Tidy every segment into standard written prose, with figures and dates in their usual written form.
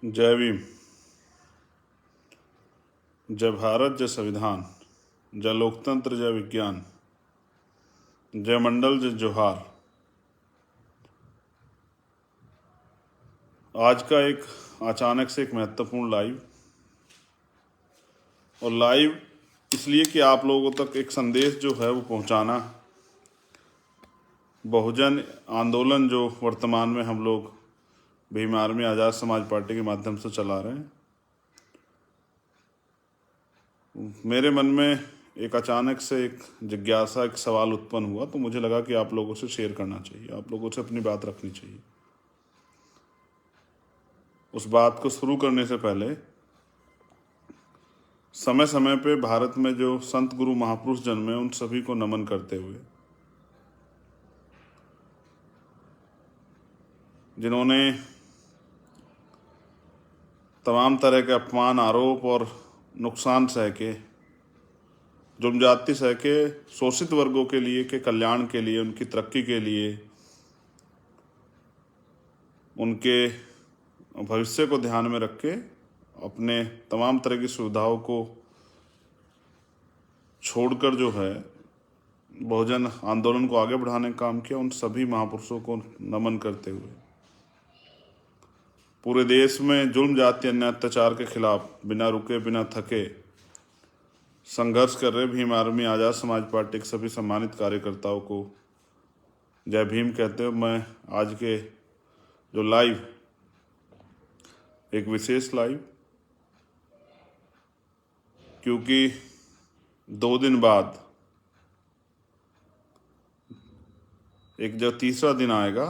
जय भीम। जय भारत, जय संविधान, जय लोकतंत्र, जय विज्ञान, जय मंडल, जय जोहार। आज का एक अचानक से एक महत्वपूर्ण लाइव, और लाइव इसलिए कि आप लोगों तक एक संदेश जो है वो पहुंचाना। बहुजन आंदोलन जो वर्तमान में हम लोग भीम आर्मी आज़ाद समाज पार्टी के माध्यम से चला रहे हैं, मेरे मन में एक अचानक से एक जिज्ञासा, एक सवाल उत्पन्न हुआ, तो मुझे लगा कि आप लोगों से शेयर करना चाहिए, आप लोगों से अपनी बात रखनी चाहिए। उस बात को शुरू करने से पहले समय समय पे भारत में जो संत गुरु महापुरुष जन्मे, उन सभी को नमन करते हुए, जिन्होंने तमाम तरह के अपमान, आरोप और नुकसान सह के, जुर्म जाति सह के, शोषित वर्गों के लिए के कल्याण के लिए, उनकी तरक्की के लिए, उनके भविष्य को ध्यान में रख के अपने तमाम तरह की सुविधाओं को छोड़कर जो है बहुजन आंदोलन को आगे बढ़ाने का काम किया, उन सभी महापुरुषों को नमन करते हुए पूरे देश में जुर्म, जाति, अन्य अत्याचार के खिलाफ बिना रुके, बिना थके संघर्ष कर रहे भीम आर्मी आज़ाद समाज पार्टी के सभी सम्मानित कार्यकर्ताओं को जय भीम कहते हुए मैं आज के जो लाइव, एक विशेष लाइव, क्योंकि 2 दिन बाद एक जो तीसरा दिन आएगा,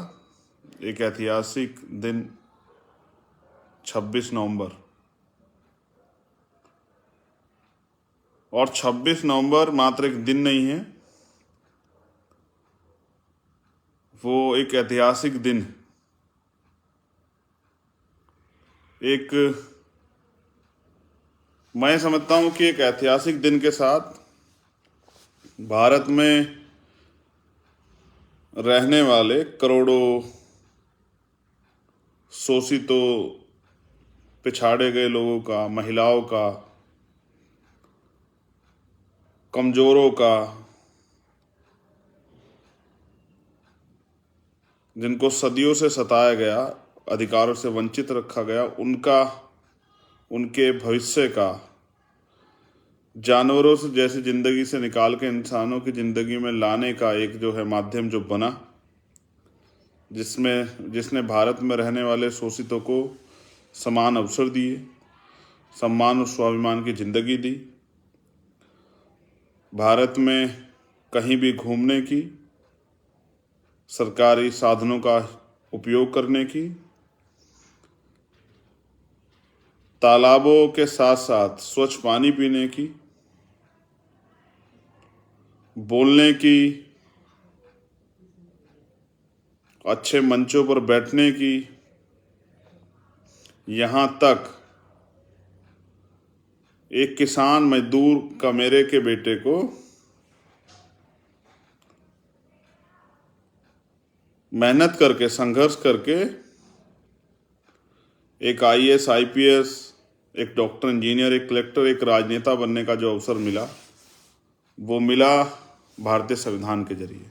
एक ऐतिहासिक दिन 26 नवंबर, और 26 नवंबर मात्र एक दिन नहीं है, वो एक ऐतिहासिक दिन, एक मैं समझता हूं कि एक ऐतिहासिक दिन के साथ भारत में रहने वाले करोड़ों शोषितों, पिछाड़े गए लोगों का, महिलाओं का, कमजोरों का, जिनको सदियों से सताया गया, अधिकारों से वंचित रखा गया, उनके भविष्य का, जानवरों से जैसी जिंदगी से निकाल के इंसानों की जिंदगी में लाने का एक जो है माध्यम जो बना, जिसने भारत में रहने वाले शोषितों को समान अवसर दिए, सम्मान और स्वाभिमान की जिंदगी दी, भारत में कहीं भी घूमने की, सरकारी साधनों का उपयोग करने की, तालाबों के साथ साथ स्वच्छ पानी पीने की, बोलने की, अच्छे मंचों पर बैठने की, यहाँ तक एक किसान मजदूर का मेरे के बेटे को मेहनत करके, संघर्ष करके एक आईएएस, आईपीएस, एक डॉक्टर, इंजीनियर, एक कलेक्टर, एक राजनेता बनने का जो अवसर मिला, वो मिला भारतीय संविधान के जरिए।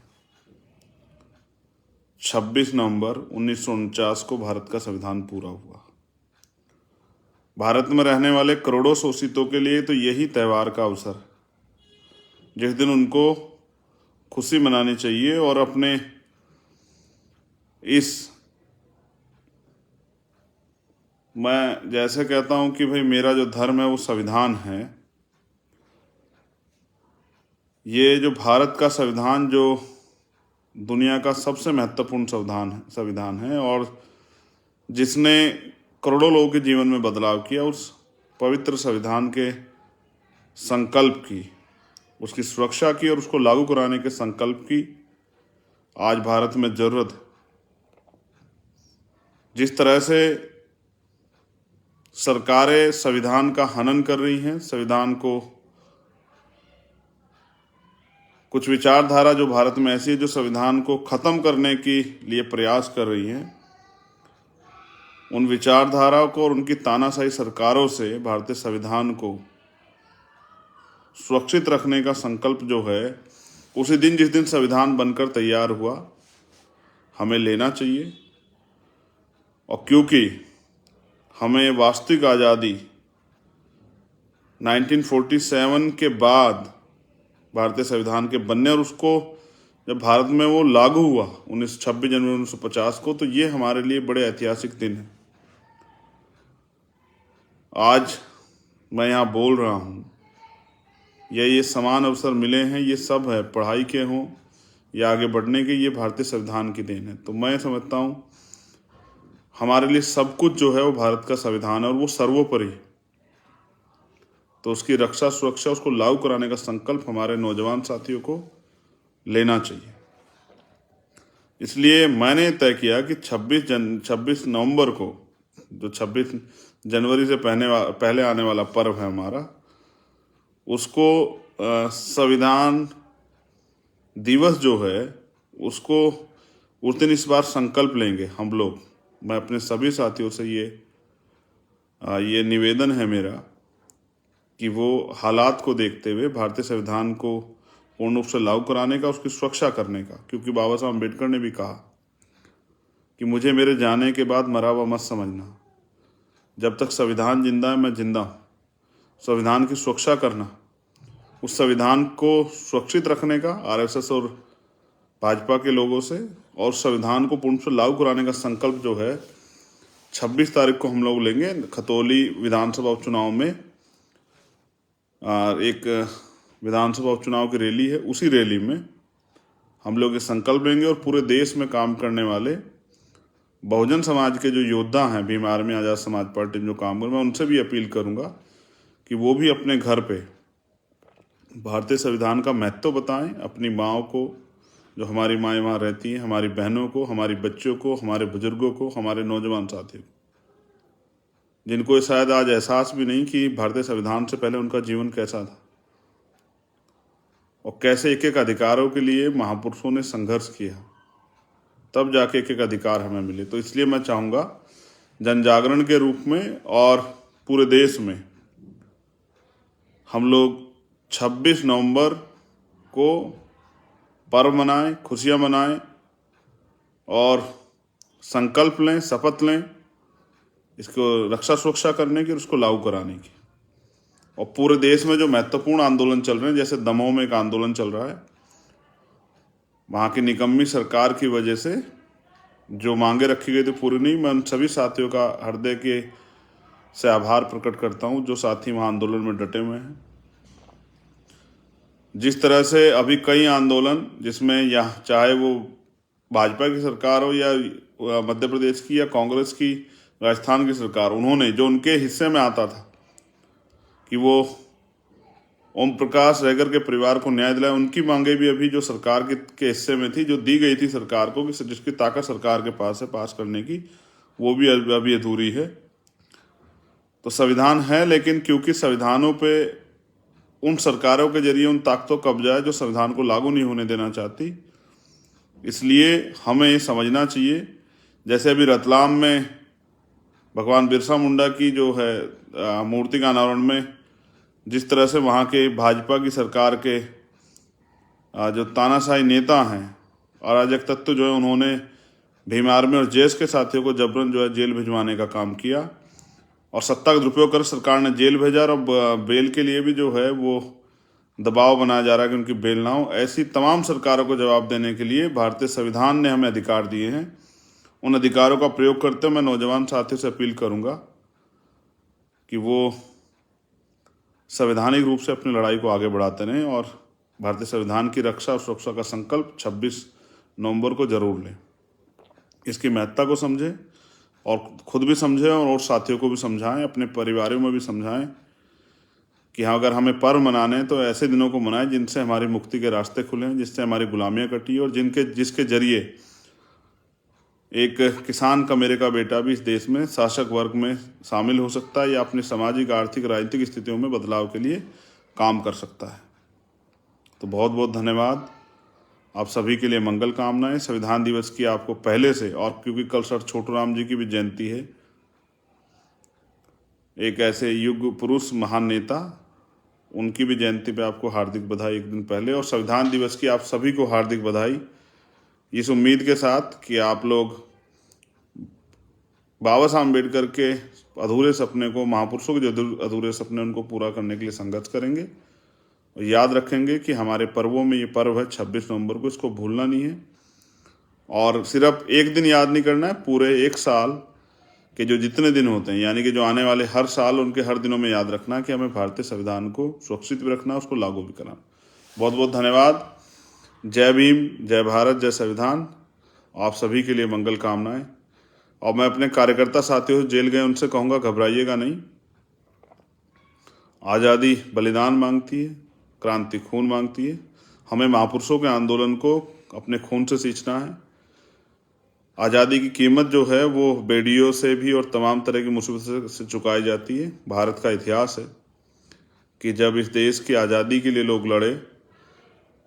26 नवंबर 1949 को भारत का संविधान पूरा हुआ। भारत में रहने वाले करोड़ों शोषितों के लिए तो यही त्यौहार का अवसर, जिस दिन उनको खुशी मनानी चाहिए और अपने मैं जैसे कहता हूं कि भाई मेरा जो धर्म है वो संविधान है। ये जो भारत का संविधान, जो दुनिया का सबसे महत्वपूर्ण संविधान है और जिसने करोड़ों लोगों के जीवन में बदलाव किया, उस पवित्र संविधान के संकल्प की, उसकी सुरक्षा की और उसको लागू कराने के संकल्प की आज भारत में जरूरत है। जिस तरह से सरकारें संविधान का हनन कर रही हैं, संविधान को, कुछ विचारधारा जो भारत में ऐसी है जो संविधान को खत्म करने के लिए प्रयास कर रही हैं, उन विचारधाराओं को और उनकी तानाशाही सरकारों से भारतीय संविधान को सुरक्षित रखने का संकल्प जो है, उसी दिन जिस दिन संविधान बनकर तैयार हुआ, हमें लेना चाहिए। और क्योंकि हमें वास्तविक आज़ादी 1947 के बाद भारतीय संविधान के बनने और उसको जब भारत में वो लागू हुआ 26 जनवरी 1950 को, तो ये हमारे लिए बड़े ऐतिहासिक दिन है। आज मैं यहाँ बोल रहा हूँ या ये समान अवसर मिले हैं, ये सब है पढ़ाई के हों या आगे बढ़ने के, ये भारतीय संविधान की देन है। तो मैं समझता हूँ हमारे लिए सब कुछ जो है वो भारत का संविधान है और वो सर्वोपरि है। तो उसकी रक्षा, सुरक्षा, उसको लागू कराने का संकल्प हमारे नौजवान साथियों को लेना चाहिए। इसलिए मैंने तय किया कि 26 नवंबर को, जो 26 जनवरी से पहले आने वाला पर्व है हमारा, उसको संविधान दिवस जो है उसको उस दिन इस बार संकल्प लेंगे हम लोग। मैं अपने सभी साथियों से ये निवेदन है मेरा कि वो हालात को देखते हुए भारतीय संविधान को पूर्ण रूप से लागू कराने का, उसकी सुरक्षा करने का, क्योंकि बाबा साहब अम्बेडकर ने भी कहा कि मुझे मेरे जाने के बाद मरा हुआ मत समझना, जब तक संविधान जिंदा है मैं जिंदा हूँ। संविधान की सुरक्षा करना, उस संविधान को सुरक्षित रखने का आरएसएस और भाजपा के लोगों से, और संविधान को पूर्ण रूप से लागू कराने का संकल्प जो है 26 तारीख को हम लोग लेंगे। खतौली विधानसभा उपचुनाव में एक विधानसभा उपचुनाव की रैली है, उसी रैली में हम लोग ये संकल्प लेंगे और पूरे देश में काम करने वाले बहुजन समाज के जो योद्धा हैं, भीम आर्मी आज़ाद समाज पार्टी में जो काम कर, मैं उनसे भी अपील करूंगा कि वो भी अपने घर पे भारतीय संविधान का महत्व बताएं अपनी माँओं को, जो हमारी माएँ वहाँ रहती हैं, हमारी बहनों को, हमारी बच्चों को, हमारे बुजुर्गों को, हमारे नौजवान साथियों को, जिनको शायद आज एहसास भी नहीं कि भारतीय संविधान से पहले उनका जीवन कैसा था और कैसे एक एक अधिकारों के लिए महापुरुषों ने संघर्ष किया, तब जाके एक एक अधिकार हमें मिले। तो इसलिए मैं चाहूँगा जन जागरण के रूप में और पूरे देश में हम लोग 26 नवंबर को पर्व मनाएं, खुशियाँ मनाएं और संकल्प लें, शपथ लें इसको रक्षा सुरक्षा करने की और उसको लागू कराने की। और पूरे देश में जो महत्वपूर्ण आंदोलन चल रहे हैं, जैसे दमोह में एक आंदोलन चल रहा है, वहाँ की निकम्मी सरकार की वजह से जो मांगे रखी गई थी पूरी नहीं। मैं उन सभी साथियों का हृदय के से आभार प्रकट करता हूँ जो साथी वहाँ आंदोलन में डटे हुए हैं। जिस तरह से अभी कई आंदोलन जिसमें या चाहे वो भाजपा की सरकार हो या मध्य प्रदेश की या कांग्रेस की राजस्थान की सरकार, उन्होंने जो उनके हिस्से में आता था कि वो ओम प्रकाश रहगर के परिवार को न्याय दिलाए, उनकी मांगे भी अभी जो सरकार के हिस्से में थी, जो दी गई थी सरकार को, कि जिसकी ताकत सरकार के पास है पास करने की, वो भी अभी अधूरी है। तो संविधान है, लेकिन क्योंकि संविधानों पे उन सरकारों के जरिए उन ताकतों का कब्जा है जो संविधान को लागू नहीं होने देना चाहती, इसलिए हमें ये समझना चाहिए। जैसे अभी रतलाम में भगवान बिरसा मुंडा की जो है मूर्ति का अनावरण में जिस तरह से वहाँ के भाजपा की सरकार के जो तानाशाही नेता हैं, अराजक तत्व जो है, उन्होंने भीम आर्मी और जेएस के साथियों को जबरन जो है जेल भिजवाने का काम किया और सत्ता का दुरुपयोग कर सरकार ने जेल भेजा और बेल के लिए भी जो है वो दबाव बनाया जा रहा है कि उनकी बेल ना हो। ऐसी तमाम सरकारों को जवाब देने के लिए भारतीय संविधान ने हमें अधिकार दिए हैं। उन अधिकारों का प्रयोग करते हुए मैं नौजवान साथियों से अपील करूंगा कि वो संवैधानिक रूप से अपनी लड़ाई को आगे बढ़ाते रहें और भारतीय संविधान की रक्षा और सुरक्षा का संकल्प 26 नवंबर को जरूर लें। इसकी महत्ता को समझें और खुद भी समझें और साथियों को भी समझाएं, अपने परिवारों में भी समझाएं कि हाँ, अगर हमें पर्व मनाने हैं तो ऐसे दिनों को मनाएं जिनसे हमारी मुक्ति के रास्ते खुलें, जिससे हमारी गुलामियाँ कटी और जिसके जरिए एक किसान का मेरे का बेटा भी इस देश में शासक वर्ग में शामिल हो सकता है या अपनी सामाजिक, आर्थिक, राजनीतिक स्थितियों में बदलाव के लिए काम कर सकता है। तो बहुत बहुत धन्यवाद। आप सभी के लिए मंगल कामनाएं। संविधान दिवस की आपको पहले से, और क्योंकि कल सर छोटू राम जी की भी जयंती है, एक ऐसे युग पुरुष, महान नेता, उनकी भी जयंती पे आपको हार्दिक बधाई एक दिन पहले, और संविधान दिवस की आप सभी को हार्दिक बधाई, इस उम्मीद के साथ कि आप लोग बाबा साहब अम्बेडकर के अधूरे सपने को, महापुरुषों के जो अधूरे सपने उनको पूरा करने के लिए संघर्ष करेंगे, और याद रखेंगे कि हमारे पर्वों में ये पर्व है 26 नवंबर को, इसको भूलना नहीं है। और सिर्फ एक दिन याद नहीं करना है, पूरे एक साल के जो जितने दिन होते हैं, यानी कि जो आने वाले हर साल, उनके हर दिनों में याद रखना है कि हमें भारतीय संविधान को सुरक्षित भी रखना है, उसको लागू भी करना। बहुत बहुत धन्यवाद। जय भीम, जय भारत, जय संविधान। आप सभी के लिए मंगल कामनाएं। और मैं अपने कार्यकर्ता साथियों जेल गए उनसे कहूँगा, घबराइएगा नहीं। आज़ादी बलिदान मांगती है, क्रांति खून मांगती है। हमें महापुरुषों के आंदोलन को अपने खून से सींचना है। आज़ादी की कीमत जो है वो बेड़ियों से भी और तमाम तरह की मुसीबतों से चुकाई जाती है। भारत का इतिहास है कि जब इस देश की आज़ादी के लिए लोग लड़े,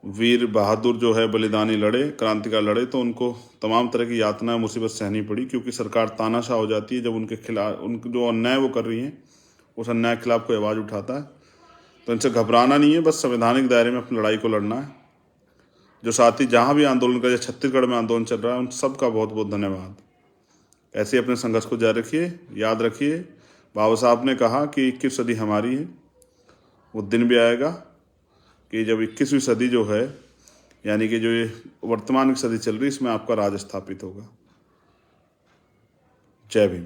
वीर बहादुर जो है बलिदानी लड़े, क्रांतिकार लड़े, तो उनको तमाम तरह की यातनाएं, मुसीबत सहनी पड़ी, क्योंकि सरकार तानाशाह हो जाती है जब उनके खिलाफ, उनके जो अन्याय वो कर रही हैं, उस अन्याय के खिलाफ कोई आवाज़ उठाता है। तो इनसे घबराना नहीं है, बस संवैधानिक दायरे में अपनी लड़ाई को लड़ना है। जो साथी जहाँ भी आंदोलन कर, छत्तीसगढ़ में आंदोलन चल रहा है, उन सब का बहुत बहुत धन्यवाद। ऐसे ही अपने संघर्ष को जारी रखिए। याद रखिए, बाबा साहब ने कहा कि 21 सदी हमारी है। वो दिन भी आएगा कि जब 21वीं सदी जो है, यानी कि जो ये वर्तमान की सदी चल रही है, इसमें आपका राज स्थापित होगा। जय भीम।